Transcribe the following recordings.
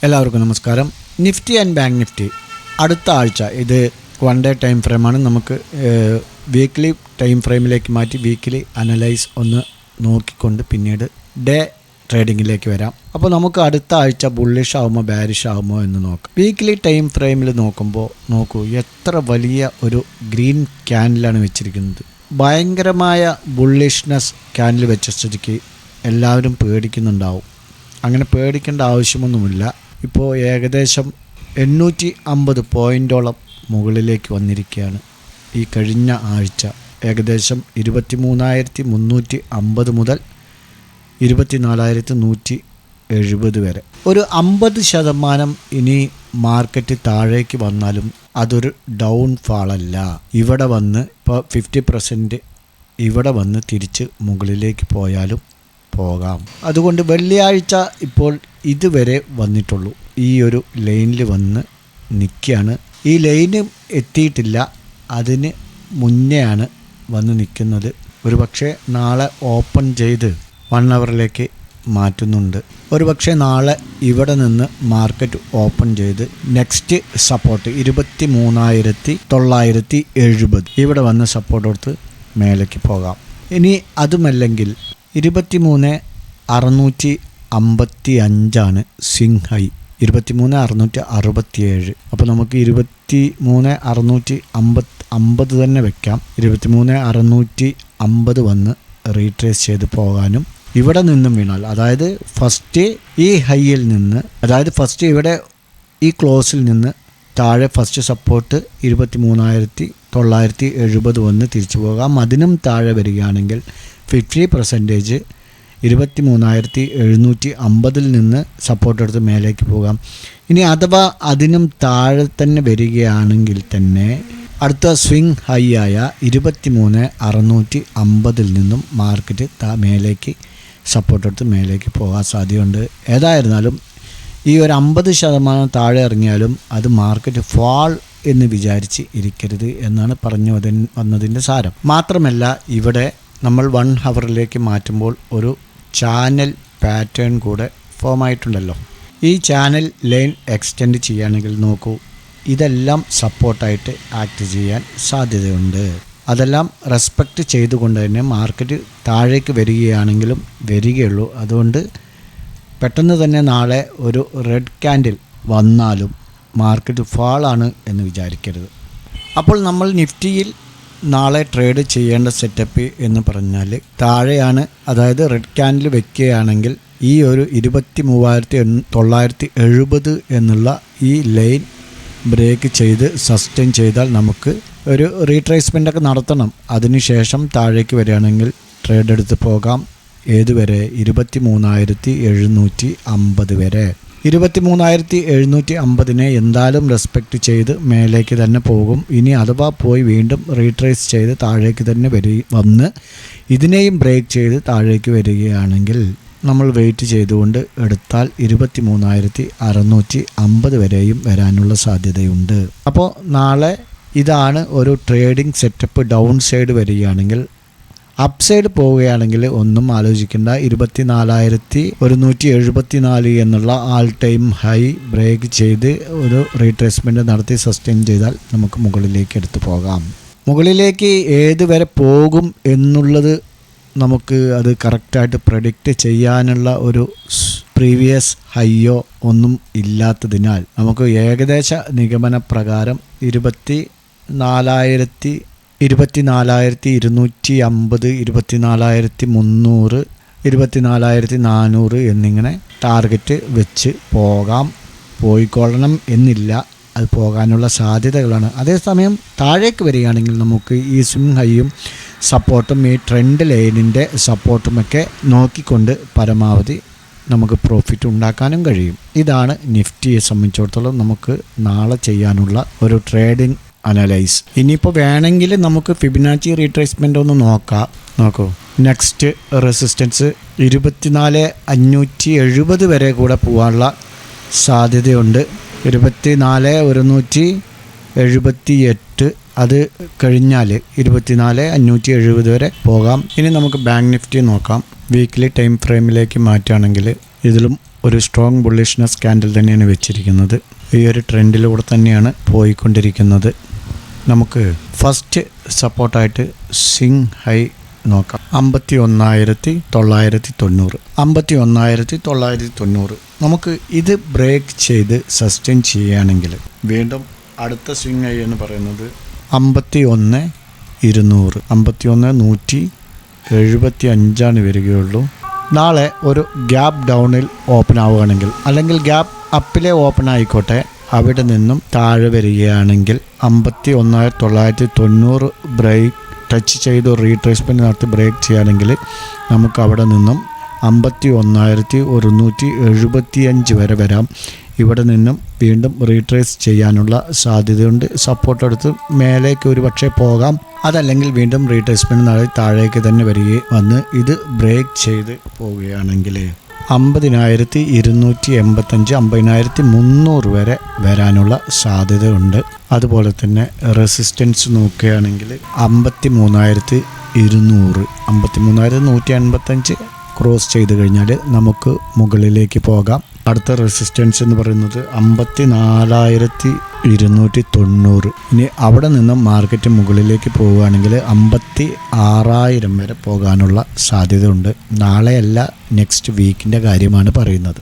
എല്ലാവർക്കും നമസ്കാരം. Nifty and bank Nifty അടുത്ത ആഴ്ച ഇത് 1 ഡേ ടൈം ഫ്രെയിമാണ്. നമുക്ക് വീക്ക്ലി ടൈം ഫ്രെയിമിലേക്ക് മാറ്റി വീക്ക്ലി അനലൈസ് ഒന്ന് നോക്കിക്കൊണ്ട് പിന്നീട് ഡേ ട്രേഡിങ്ങിലേക്ക് വരാം. അപ്പോൾ നമുക്ക് അടുത്ത ആഴ്ച ബുള്ളിഷ് ആകുമോ ബാരിഷ് ആകുമോ എന്ന് നോക്കാം. വീക്ക്ലി ടൈം ഫ്രെയിമിൽ നോക്കുമ്പോൾ നോക്കൂ, എത്ര വലിയ ഒരു ഗ്രീൻ ക്യാൻഡിലാണ് വെച്ചിരിക്കുന്നത്. ഭയങ്കരമായ ബുള്ളിഷ്നെസ് ക്യാൻഡിൽ വെച്ച സ്ഥിതിക്ക് എല്ലാവരും പേടിക്കുന്നുണ്ടാവും. അങ്ങനെ പേടിക്കേണ്ട ആവശ്യമൊന്നുമില്ല. ഇപ്പോൾ ഏകദേശം 850 പോയിൻറ്റോളം മുകളിലേക്ക് വന്നിരിക്കുകയാണ്. ഈ കഴിഞ്ഞ ആഴ്ച ഏകദേശം 23,350 മുതൽ 24,170 വരെ. ഒരു 50% ഇനി മാർക്കറ്റ് താഴേക്ക് വന്നാലും അതൊരു ഡൗൺ ഫാളല്ല. ഇവിടെ വന്ന് ഇപ്പോൾ 50% ഇവിടെ വന്ന് തിരിച്ച് മുകളിലേക്ക് പോയാലും പോകാം. അതുകൊണ്ട് വെള്ളിയാഴ്ച ഇപ്പോൾ ഇതുവരെ വന്നിട്ടുള്ളൂ. ഈ ഒരു ലൈനിൽ വന്ന് നിൽക്കുകയാണ്. ഈ ലൈന് എത്തിയിട്ടില്ല, അതിന് മുന്നെയാണ് വന്ന് നിൽക്കുന്നത്. ഒരുപക്ഷെ നാളെ ഓപ്പൺ ചെയ്ത് 1 അവറിലേക്ക് മാറ്റുന്നുണ്ട്. ഒരുപക്ഷെ നാളെ ഇവിടെ നിന്ന് മാർക്കറ്റ് ഓപ്പൺ ചെയ്ത് നെക്സ്റ്റ് സപ്പോർട്ട് 23,970 ഇവിടെ വന്ന് സപ്പോർട്ട് കൊടുത്ത് മേലേക്ക് പോകാം. ഇനി അതുമല്ലെങ്കിൽ 23,655 സ്വിംഗ് ഹൈ, 23,667. അപ്പോൾ നമുക്ക് 23,650 തന്നെ വെക്കാം. 23,650 വന്ന് റീട്രേസ് ചെയ്ത് പോകാനും ഇവിടെ നിന്നും വീണാൽ, അതായത് ഫസ്റ്റ് ഈ ഹൈയിൽ നിന്ന്, അതായത് ഫസ്റ്റ് ഇവിടെ ഈ ക്ലോസിൽ നിന്ന് താഴെ ഫസ്റ്റ് സപ്പോർട്ട് 23,970 വന്ന് തിരിച്ചു പോകാം. അതിനും താഴെ വരികയാണെങ്കിൽ 50% 23,750 നിന്ന് സപ്പോർട്ട് എടുത്ത് മേലേക്ക് പോകാം. ഇനി അഥവാ അതിനും താഴെ തന്നെ വരികയാണെങ്കിൽ തന്നെ അടുത്ത സ്വിംഗ് ഹൈ ആയ 23,650 നിന്നും മാർക്കറ്റ് മേലേക്ക് സപ്പോർട്ട് എടുത്ത് മേലേക്ക് പോകാൻ സാധ്യതയുണ്ട്. ഏതായിരുന്നാലും ഈ ഒരു 50% താഴെ ഇറങ്ങിയാലും അത് മാർക്കറ്റ് ഫാൾ എന്ന് വിചാരിച്ച് ഇരിക്കരുത് എന്നാണ് പറഞ്ഞു വന്നതിൻ്റെ സാരം. മാത്രമല്ല ഇവിടെ നമ്മൾ 1 ഹവറിലേക്ക് മാറ്റുമ്പോൾ ഒരു ചാനൽ പാറ്റേൺ കൂടെ ഫോം ആയിട്ടുണ്ടല്ലോ. ഈ ചാനൽ ലൈൻ എക്സ്റ്റെൻഡ് ചെയ്യുകയാണെങ്കിൽ നോക്കൂ, ഇതെല്ലാം സപ്പോർട്ടായിട്ട് ആക്ട് ചെയ്യാൻ സാധ്യതയുണ്ട്. അതെല്ലാം റെസ്പെക്റ്റ് ചെയ്തുകൊണ്ട് തന്നെ മാർക്കറ്റ് താഴേക്ക് വരികയാണെങ്കിലും വരികയുള്ളൂ. അതുകൊണ്ട് പെട്ടെന്ന് തന്നെ നാളെ ഒരു റെഡ് ക്യാൻഡിൽ വന്നാലും മാർക്കറ്റ് ഫാളാണ് എന്ന് വിചാരിക്കരുത്. അപ്പോൾ നമ്മൾ നിഫ്റ്റിയിൽ നാളെ ട്രേഡ് ചെയ്യേണ്ട സെറ്റപ്പ് എന്ന് പറഞ്ഞാൽ താഴെയാണ്. അതായത് റെഡ് ക്യാൻഡിൽ വെക്കുകയാണെങ്കിൽ ഈ ഒരു 23,970 എന്നുള്ള ഈ ലൈൻ ബ്രേക്ക് ചെയ്ത് സസ്റ്റെയിൻ ചെയ്താൽ നമുക്ക് ഒരു റീട്രേസ്മെൻ്റൊക്കെ നടത്തണം. അതിനുശേഷം താഴേക്ക് വരികയാണെങ്കിൽ ട്രേഡ് എടുത്ത് പോകാം. ഏതുവരെ? 23,750 വരെ. 23,750 എന്തായാലും റെസ്പെക്റ്റ് ചെയ്ത് മേലേക്ക് തന്നെ പോകും. ഇനി അഥവാ പോയി വീണ്ടും റീട്രേസ് ചെയ്ത് താഴേക്ക് തന്നെ വന്ന് ഇതിനെയും ബ്രേക്ക് ചെയ്ത് താഴേക്ക് വരികയാണെങ്കിൽ നമ്മൾ വെയിറ്റ് ചെയ്തുകൊണ്ട് എടുത്താൽ 23,650 വരെയും വരാനുള്ള സാധ്യതയുണ്ട്. അപ്പോൾ നാളെ ഇതാണ് ഒരു ട്രേഡിംഗ് സെറ്റപ്പ്. ഡൗൺ സൈഡ് വരികയാണെങ്കിൽ, അപ്പ് സൈഡ് പോവുകയാണെങ്കിൽ ഒന്നും ആലോചിക്കേണ്ട. 24,174 എന്നുള്ള ആൾ ടൈം ഹൈ ബ്രേക്ക് ചെയ്ത് ഒരു റീട്രേസ്മെൻറ്റ് നടത്തി സസ്റ്റെയിൻ ചെയ്താൽ നമുക്ക് മുകളിലേക്ക് എടുത്തു പോകാം. മുകളിലേക്ക് ഏതുവരെ പോകും എന്നുള്ളത് നമുക്ക് അത് കറക്റ്റായിട്ട് പ്രഡിക്റ്റ് ചെയ്യാനുള്ള ഒരു പ്രീവിയസ് ഹൈയോ ഒന്നും ഇല്ലാത്തതിനാൽ നമുക്ക് ഏകദേശ നിഗമന പ്രകാരം 24,250, 24,300, 24,400, 24,400 എന്നിങ്ങനെ ടാർഗറ്റ് വെച്ച് പോയിക്കൊള്ളണം എന്നില്ല. അത് പോകാനുള്ള സാധ്യതകളാണ്. അതേസമയം താഴേക്ക് വരികയാണെങ്കിൽ നമുക്ക് ഈ സ്വിംഗ് ഹൈയും സപ്പോർട്ടും ഈ ട്രെൻഡ് ലൈനിൻ്റെ സപ്പോർട്ടുമൊക്കെ നോക്കിക്കൊണ്ട് പരമാവധി നമുക്ക് പ്രോഫിറ്റ് ഉണ്ടാക്കാനും കഴിയും. ഇതാണ് നിഫ്റ്റിയെ സംബന്ധിച്ചിടത്തോളം നമുക്ക് നാളെ ചെയ്യാനുള്ള ഒരു ട്രേഡിംഗ് അനലൈസ്. ഇനിയിപ്പോൾ വേണമെങ്കിൽ നമുക്ക് ഫിബൊനാച്ചി റീട്രേസ്മെൻ്റ് ഒന്ന് നോക്കൂ. നെക്സ്റ്റ് റെസിസ്റ്റൻസ് 24,570 വരെ കൂടെ പോകാനുള്ള സാധ്യതയുണ്ട്. 24,178 അത് കഴിഞ്ഞാൽ 24,570 വരെ പോകാം. ഇനി നമുക്ക് ബാങ്ക് നിഫ്റ്റി നോക്കാം. വീക്ക്ലി ടൈം ഫ്രെയിമിലേക്ക് മാറ്റുകയാണെങ്കിൽ ഇതിലും ഒരു സ്ട്രോങ് ബുള്ളിഷ്നെസ് ക്യാൻഡിൽ തന്നെയാണ് വെച്ചിരിക്കുന്നത്. ഈ ഒരു ട്രെൻഡിലൂടെ തന്നെയാണ് പോയിക്കൊണ്ടിരിക്കുന്നത്. നമുക്ക് ഫസ്റ്റ് സപ്പോർട്ടായിട്ട് സ്വിംഗ് ഹൈ നോക്കാം. 51,990. 51,990. നമുക്ക് ഇത് ബ്രേക്ക് ചെയ്ത് സസ്റ്റെയിൻ ചെയ്യുകയാണെങ്കിൽ വീണ്ടും അടുത്ത സ്വിംഗ് ഹൈ എന്ന് പറയുന്നത് 51,200. 51,175 വരികയുള്ളൂ. നാളെ ഒരു ഗ്യാപ്പ് ഡൗണിൽ ഓപ്പൺ ആവുകയാണെങ്കിൽ, അല്ലെങ്കിൽ ഗ്യാപ്പ് അപ്പിലെ ഓപ്പൺ ആയിക്കോട്ടെ, അവിടെ നിന്നും താഴെ വരികയാണെങ്കിൽ 51,990 ബ്രേക്ക് ടച്ച് ചെയ്ത് റീട്രേസ്മെൻറ്റ് നടത്തി ബ്രേക്ക് ചെയ്യുകയാണെങ്കിൽ നമുക്ക് അവിടെ നിന്നും 51,175 വരെ വരാം. ഇവിടെ നിന്നും വീണ്ടും റീട്രേസ് ചെയ്യാനുള്ള സാധ്യതയുണ്ട്. സപ്പോർട്ട് എടുത്ത് മേലേക്ക് ഒരു പക്ഷേ പോകാം. അതല്ലെങ്കിൽ വീണ്ടും റീട്രേസ്മെൻറ്റ് നടത്തി താഴേക്ക് തന്നെ വന്ന് ഇത് ബ്രേക്ക് ചെയ്ത് പോവുകയാണെങ്കിൽ 50,285, 50,300 വരെ വരാനുള്ള സാധ്യതയുണ്ട്. അതുപോലെ തന്നെ റെസിസ്റ്റൻസ് നോക്കുകയാണെങ്കിൽ 53,200, 53,185 ക്രോസ് ചെയ്ത് കഴിഞ്ഞാൽ നമുക്ക് മുകളിലേക്ക് പോകാം. അടുത്ത റെസിസ്റ്റൻസ് എന്ന് പറയുന്നത് 54,290. ഇനി അവിടെ നിന്നും മാർക്കറ്റ് മുകളിലേക്ക് പോവുകയാണെങ്കിൽ 56,000 വരെ പോകാനുള്ള സാധ്യതയുണ്ട്. നാളെയല്ല, നെക്സ്റ്റ് വീക്കിൻ്റെ കാര്യമാണ് പറയുന്നത്.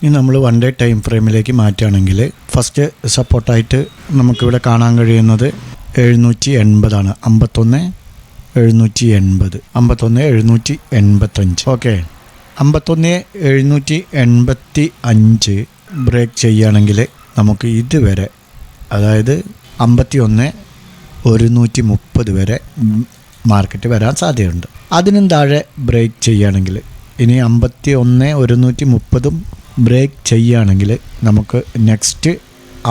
ഇനി നമ്മൾ 1 ഡേ ടൈം ഫ്രെയിമിലേക്ക് മാറ്റുകയാണെങ്കിൽ ഫസ്റ്റ് സപ്പോർട്ടായിട്ട് നമുക്കിവിടെ കാണാൻ കഴിയുന്നത് 780 ആണ്. 51,780, 51,785. ഓക്കെ, 51,785 ബ്രേക്ക് ചെയ്യുകയാണെങ്കിൽ നമുക്ക് ഇതുവരെ, അതായത് 51,130 വരെ മാർക്കറ്റ് വരാൻ സാധ്യതയുണ്ട്. അതിനും താഴെ ബ്രേക്ക് ചെയ്യുകയാണെങ്കിൽ, ഇനി 51,130 ബ്രേക്ക് ചെയ്യുകയാണെങ്കിൽ നമുക്ക് നെക്സ്റ്റ്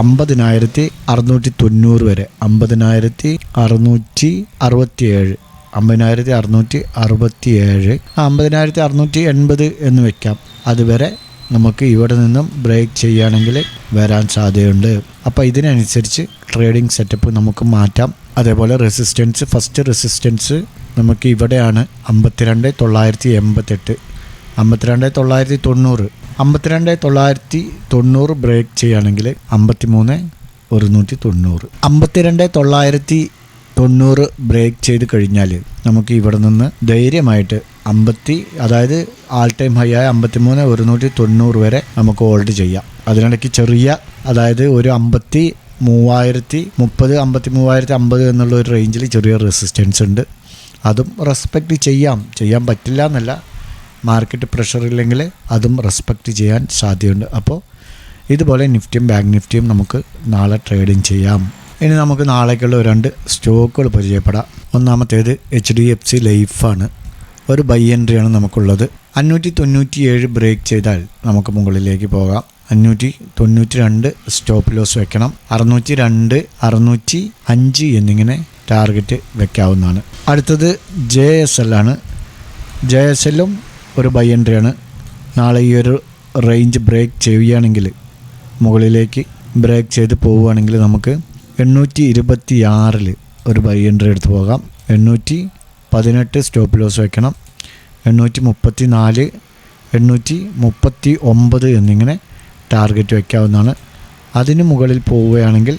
50,690 വരെ, 50,667, 50,667, 50,680 എന്ന് വെക്കാം. അതുവരെ നമുക്ക് ഇവിടെ നിന്നും ബ്രേക്ക് ചെയ്യുകയാണെങ്കിൽ വരാൻ സാധ്യതയുണ്ട്. അപ്പോൾ ഇതിനനുസരിച്ച് ട്രേഡിംഗ് സെറ്റപ്പ് നമുക്ക് മാറ്റാം. അതേപോലെ റെസിസ്റ്റൻസ്, ഫസ്റ്റ് റെസിസ്റ്റൻസ് നമുക്ക് ഇവിടെയാണ് 52,988, 52,990. 52,990 ബ്രേക്ക് ചെയ്യുകയാണെങ്കിൽ 53,190. 52,990 ബ്രേക്ക് ചെയ്ത് കഴിഞ്ഞാൽ നമുക്ക് ഇവിടെ നിന്ന് ധൈര്യമായിട്ട് അതായത് ആൾ ടൈം ഹൈ ആയ 53,190 വരെ നമുക്ക് ഹോൾഡ് ചെയ്യാം. അതിനിടയ്ക്ക് ചെറിയ, അതായത് ഒരു 53,030, 53,050 എന്നുള്ള ഒരു റേഞ്ചിൽ ചെറിയ റെസിസ്റ്റൻസ് ഉണ്ട്. അതും റെസ്പെക്റ്റ് ചെയ്യാൻ പറ്റില്ല എന്നല്ല, മാർക്കറ്റ് പ്രഷർ ഇല്ലെങ്കിൽ അതും റെസ്പെക്റ്റ് ചെയ്യാൻ സാധ്യതയുണ്ട്. അപ്പോൾ ഇതുപോലെ നിഫ്റ്റിയും ബാങ്ക് നിഫ്റ്റിയും നമുക്ക് നാളെ ട്രേഡിങ് ചെയ്യാം. ഇനി നമുക്ക് നാളേക്കുള്ള 2 സ്റ്റോക്കുകൾ പരിചയപ്പെടാം. ഒന്നാമത്തേത് HDFC ലൈഫാണ്. ഒരു ബൈ എൻട്രിയാണ് നമുക്കുള്ളത്. 597 ബ്രേക്ക് ചെയ്താൽ നമുക്ക് മുകളിലേക്ക് പോകാം. 592 സ്റ്റോപ്പ് ലോസ് വെക്കണം. 602, 605 എന്നിങ്ങനെ ടാർഗറ്റ് വെക്കാവുന്നതാണ്. അടുത്തത് JSL ആണ്. JSLും ഒരു ബൈ എൻട്രിയാണ്. നാളെ ഈ ഒരു റേഞ്ച് ബ്രേക്ക് ചെയ്യുകയാണെങ്കിൽ, മുകളിലേക്ക് ബ്രേക്ക് ചെയ്ത് പോവുകയാണെങ്കിൽ നമുക്ക് 826 ഒരു ബൈ എൻട്രി എടുത്ത് പോകാം. 818 സ്റ്റോപ്പ് ലോസ് വെക്കണം. 834, 839 എന്നിങ്ങനെ ടാർഗറ്റ് വയ്ക്കാവുന്നതാണ്. അതിന് മുകളിൽ പോവുകയാണെങ്കിൽ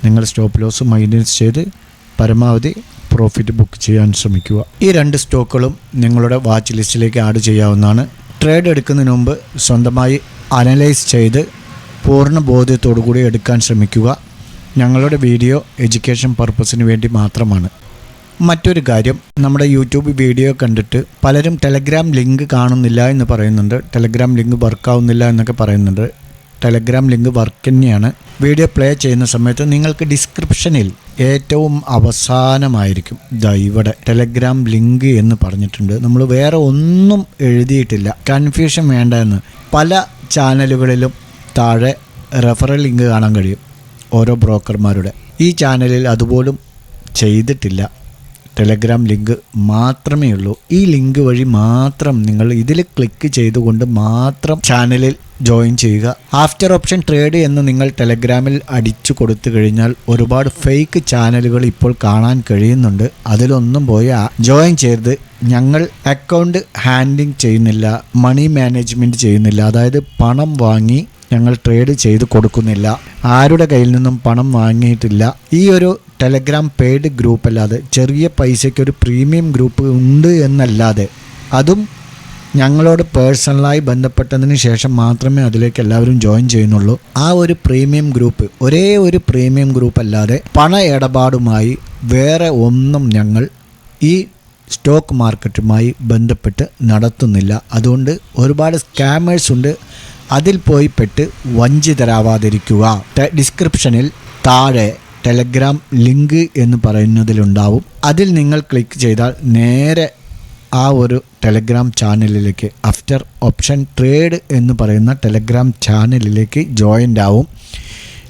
നിങ്ങൾ സ്റ്റോപ്പ് ലോസ് മൈനസ് ചെയ്ത് പരമാവധി പ്രോഫിറ്റ് ബുക്ക് ചെയ്യാൻ ശ്രമിക്കുക. ഈ 2 സ്റ്റോക്കുകളും നിങ്ങളുടെ വാച്ച് ലിസ്റ്റിലേക്ക് ആഡ് ചെയ്യാവുന്നതാണ്. ട്രേഡ് എടുക്കുന്നതിന് മുമ്പ് സ്വന്തമായി അനലൈസ് ചെയ്ത് പൂർണ്ണ ബോധ്യത്തോടു കൂടി എടുക്കാൻ ശ്രമിക്കുക. ഞങ്ങളുടെ വീഡിയോ എഡ്യൂക്കേഷൻ പർപ്പസിന് വേണ്ടി മാത്രമാണ്. മറ്റൊരു കാര്യം, നമ്മുടെ യൂട്യൂബ് വീഡിയോ കണ്ടിട്ട് പലരും ടെലഗ്രാം ലിങ്ക് കാണുന്നില്ല എന്ന് പറയുന്നുണ്ട്, ടെലഗ്രാം ലിങ്ക് വർക്കാവുന്നില്ല എന്നൊക്കെ പറയുന്നുണ്ട്. ടെലഗ്രാം ലിങ്ക് വർക്ക് തന്നെയാണ്. വീഡിയോ പ്ലേ ചെയ്യുന്ന സമയത്ത് നിങ്ങൾക്ക് ഡിസ്ക്രിപ്ഷനിൽ ഏറ്റവും അവസാനമായിരിക്കും ഇവിടെ ടെലഗ്രാം ലിങ്ക് എന്ന് പറഞ്ഞിട്ടുണ്ട്. നമ്മൾ വേറെ ഒന്നും എഴുതിയിട്ടില്ല, കൺഫ്യൂഷൻ വേണ്ട എന്ന്. പല ചാനലുകളിലും താഴെ റെഫറൽ ലിങ്ക് കാണാൻ കഴിയും ഓരോ ബ്രോക്കർമാരുടെ. ഈ ചാനലിൽ അതുപോലും ചെയ്തിട്ടില്ല. ടെലഗ്രാം ലിങ്ക് മാത്രമേ ഉള്ളൂ. ഈ ലിങ്ക് വഴി മാത്രം നിങ്ങൾ ഇതിൽ ക്ലിക്ക് ചെയ്തുകൊണ്ട് മാത്രം ചാനലിൽ ജോയിൻ ചെയ്യുക. ആഫ്റ്റർ ഓപ്ഷൻ ട്രേഡ് എന്ന് നിങ്ങൾ ടെലഗ്രാമിൽ അടിച്ചു കൊടുത്തു കഴിഞ്ഞാൽ ഒരുപാട് ഫേക്ക് ചാനലുകൾ ഇപ്പോൾ കാണാൻ കഴിയുന്നുണ്ട്. അതിലൊന്നും പോയി ജോയിൻ ചെയ്ത് ഞങ്ങൾ അക്കൗണ്ട് ഹാൻഡിലിംഗ് ചെയ്യുന്നില്ല, മണി മാനേജ്മെൻറ്റ് ചെയ്യുന്നില്ല. അതായത് പണം വാങ്ങി ഞങ്ങൾ ട്രേഡ് ചെയ്ത് കൊടുക്കുന്നില്ല, ആരുടെ കയ്യിൽ നിന്നും പണം വാങ്ങിയിട്ടില്ല. ഈ ഒരു ടെലഗ്രാം പെയ്ഡ് ഗ്രൂപ്പ് അല്ലാതെ ചെറിയ പൈസയ്ക്ക് ഒരു പ്രീമിയം ഗ്രൂപ്പ് ഉണ്ട് എന്നല്ലാതെ, അതും ഞങ്ങളോട് പേഴ്സണലായി ബന്ധപ്പെട്ടതിന് ശേഷം മാത്രമേ അതിലേക്ക് എല്ലാവരും ജോയിൻ ചെയ്യുന്നുള്ളൂ. ആ ഒരു പ്രീമിയം ഗ്രൂപ്പ്, ഒരേ ഒരു പ്രീമിയം ഗ്രൂപ്പ് അല്ലാതെ പണ ഇടപാടുമായി വേറെ ഒന്നും ഞങ്ങൾ ഈ സ്റ്റോക്ക് മാർക്കറ്റുമായി ബന്ധപ്പെട്ട് നടത്തുന്നില്ല. അതുകൊണ്ട് ഒരുപാട് സ്കാമേഴ്സ് ഉണ്ട്, അതിൽ പോയി പെട്ട് വഞ്ചിതരാവാതിരിക്കുക. ഡിസ്ക്രിപ്ഷനിൽ താഴെ ടെലഗ്രാം ലിങ്ക് എന്ന് പറയുന്നതിലുണ്ടാവും. അതിൽ നിങ്ങൾ ക്ലിക്ക് ചെയ്താൽ നേരെ ആ ഒരു ടെലഗ്രാം ചാനലിലേക്ക്, ആഫ്റ്റർ ഓപ്ഷൻ ട്രേഡ് എന്ന് പറയുന്ന ടെലഗ്രാം ചാനലിലേക്ക് ജോയിൻ്റ് ആവും.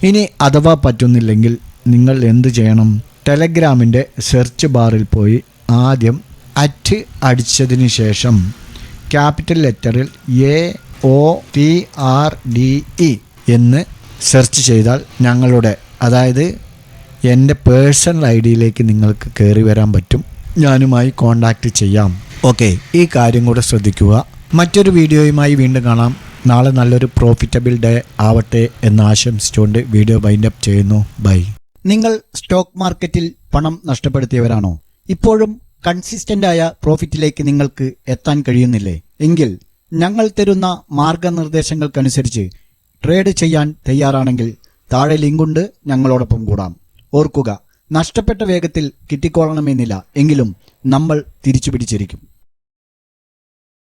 ഇനി അഥവാ പറ്റുന്നില്ലെങ്കിൽ നിങ്ങൾ എന്ത് ചെയ്യണം? ടെലഗ്രാമിൻ്റെ സെർച്ച് ബാറിൽ പോയി ആദ്യം @ അടിച്ചതിന് ശേഷം ക്യാപിറ്റൽ ലെറ്ററിൽ AOTRDE എന്ന് സെർച്ച് ചെയ്താൽ ഞങ്ങളുടെ, അതായത് എൻ്റെ പേഴ്സണൽ ഐഡിയിലേക്ക് നിങ്ങൾക്ക് കയറി വരാൻ പറ്റും. ഞാനുമായി കോൺടാക്റ്റ് ചെയ്യാം. ഓക്കെ, ഈ കാര്യം കൂടെ ശ്രദ്ധിക്കുക. മറ്റൊരു വീഡിയോയുമായി വീണ്ടും കാണാം. നാളെ നല്ലൊരു പ്രോഫിറ്റബിൾ ഡേ ആവട്ടെ എന്ന് ആശംസിച്ചുകൊണ്ട് വീഡിയോ വൈൻഡപ്പ് ചെയ്യുന്നു. ബൈ. നിങ്ങൾ സ്റ്റോക്ക് മാർക്കറ്റിൽ പണം നഷ്ടപ്പെടുത്തിയവരാണോ? ഇപ്പോഴും കൺസിസ്റ്റൻ്റ് ആയ പ്രോഫിറ്റിലേക്ക് നിങ്ങൾക്ക് എത്താൻ കഴിയുന്നില്ലേ? എങ്കിൽ ഞങ്ങൾ തരുന്ന മാർഗനിർദ്ദേശങ്ങൾക്കനുസരിച്ച് ട്രേഡ് ചെയ്യാൻ തയ്യാറാണെങ്കിൽ താഴെ ലിങ്കുണ്ട്, ഞങ്ങളോടൊപ്പം കൂടാം. ഓർക്കുക, നഷ്ടപ്പെട്ട വേഗത്തിൽ കിട്ടിക്കോളണമെന്നില്ല, എങ്കിലും നമ്മൾ തിരിച്ചു പിടിച്ചിരിക്കും.